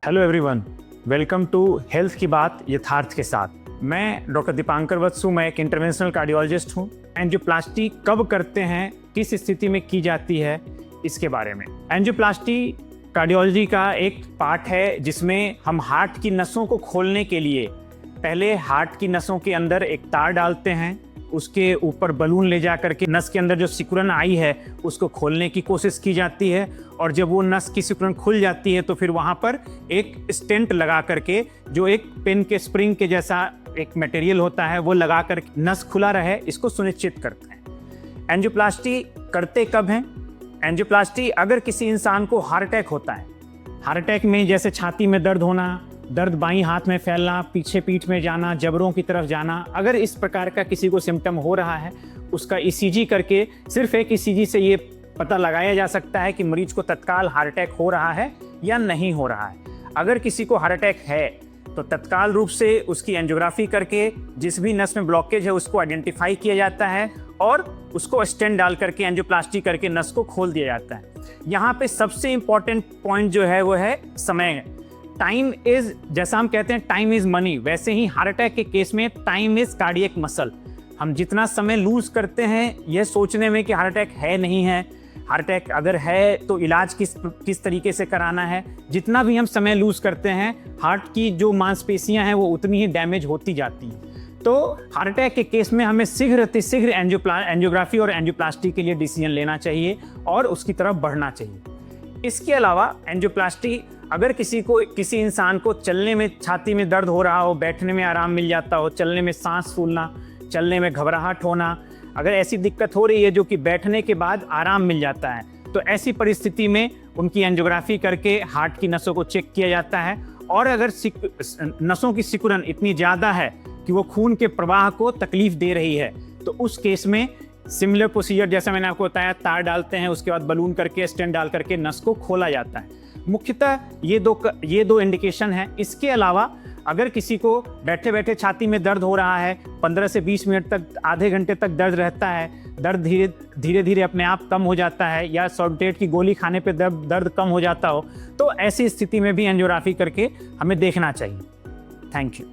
Hello everyone, welcome to health की बात यथार्थ के साथ। मैं डॉक्टर दीपांकर वत्सु, मैं एक इंटरवेंशनल कार्डियोलॉजिस्ट हूँ। एंजियोप्लास्टी कब करते हैं, किस स्थिति में की जाती है, इसके बारे में। एंजियोप्लास्टी कार्डियोलॉजी का एक पार्ट है जिसमें हम हार्ट की नसों को खोलने के लिए पहले हार्ट की नसों के अंदर एक तार डालते हैं, उसके ऊपर बलून ले जा करके नस के अंदर जो सिकुड़न आई है उसको खोलने की कोशिश की जाती है, और जब वो नस की सिकुड़न खुल जाती है तो फिर वहाँ पर एक स्टेंट लगा करके, जो एक पेन के स्प्रिंग के जैसा एक मटेरियल होता है, वो लगा कर नस खुला रहे, इसको सुनिश्चित करते हैं। एंजियोप्लास्टी करते कब हैं? एंजियोप्लास्टी अगर किसी इंसान को हार्ट अटैक होता है, हार्ट अटैक में जैसे छाती में दर्द होना, दर्द बाईं हाथ में फैलना, पीछे पीठ में जाना, जबड़ों की तरफ जाना, अगर इस प्रकार का किसी को सिम्टम हो रहा है, उसका ईसीजी करके सिर्फ एक ईसीजी से ये पता लगाया जा सकता है कि मरीज को तत्काल हार्ट अटैक हो रहा है या नहीं हो रहा है। अगर किसी को हार्ट अटैक है तो तत्काल रूप से उसकी एंजियोग्राफी करके जिस भी नस में ब्लॉकेज है उसको आइडेंटिफाई किया जाता है और उसको स्टेंट डाल करके एंजियोप्लास्टी करके नस को खोल दिया जाता है। यहाँ पे सबसे इम्पॉर्टेंट पॉइंट जो है वो है समय। टाइम इज, जैसा हम कहते हैं टाइम इज मनी, वैसे ही हार्ट अटैक के केस में टाइम इज कार्डियक मसल। हम जितना समय लूज करते हैं यह सोचने में कि हार्ट अटैक है नहीं है, हार्ट अटैक अगर है तो इलाज किस तरीके से कराना है, जितना भी हम समय लूज करते हैं हार्ट की जो मांसपेशियां हैं वो उतनी ही डैमेज होती जाती हैं। तो हार्ट अटैक के केस में हमें शीघ्र एंजियोग्राफी और एंजियोप्लास्टी के लिए डिसीजन लेना चाहिए और उसकी तरफ बढ़ना चाहिए। इसके अलावा एंजियोप्लास्टी अगर किसी इंसान को चलने में छाती में दर्द हो रहा हो, बैठने में आराम मिल जाता हो, चलने में सांस फूलना, चलने में घबराहट होना, अगर ऐसी दिक्कत हो रही है जो कि बैठने के बाद आराम मिल जाता है, तो ऐसी परिस्थिति में उनकी एंजियोग्राफी करके हार्ट की नसों को चेक किया जाता है। और अगर नसों की सिकुड़न इतनी ज़्यादा है कि वो खून के प्रवाह को तकलीफ दे रही है, तो उस केस में सिमिलर प्रोसीजर जैसा मैंने आपको बताया, तार डालते हैं, उसके बाद बलून करके स्टेंट डाल करके नस को खोला जाता है। मुख्यतः ये दो इंडिकेशन है। इसके अलावा अगर किसी को बैठे बैठे छाती में दर्द हो रहा है, 15 से 20 मिनट तक, आधे घंटे तक दर्द रहता है, दर्द धीरे धीरे अपने आप कम हो जाता है, या सॉल्टेट की गोली खाने पे दर्द कम हो जाता हो, तो ऐसी स्थिति में भी एंजियोग्राफी करके हमें देखना चाहिए। Thank you.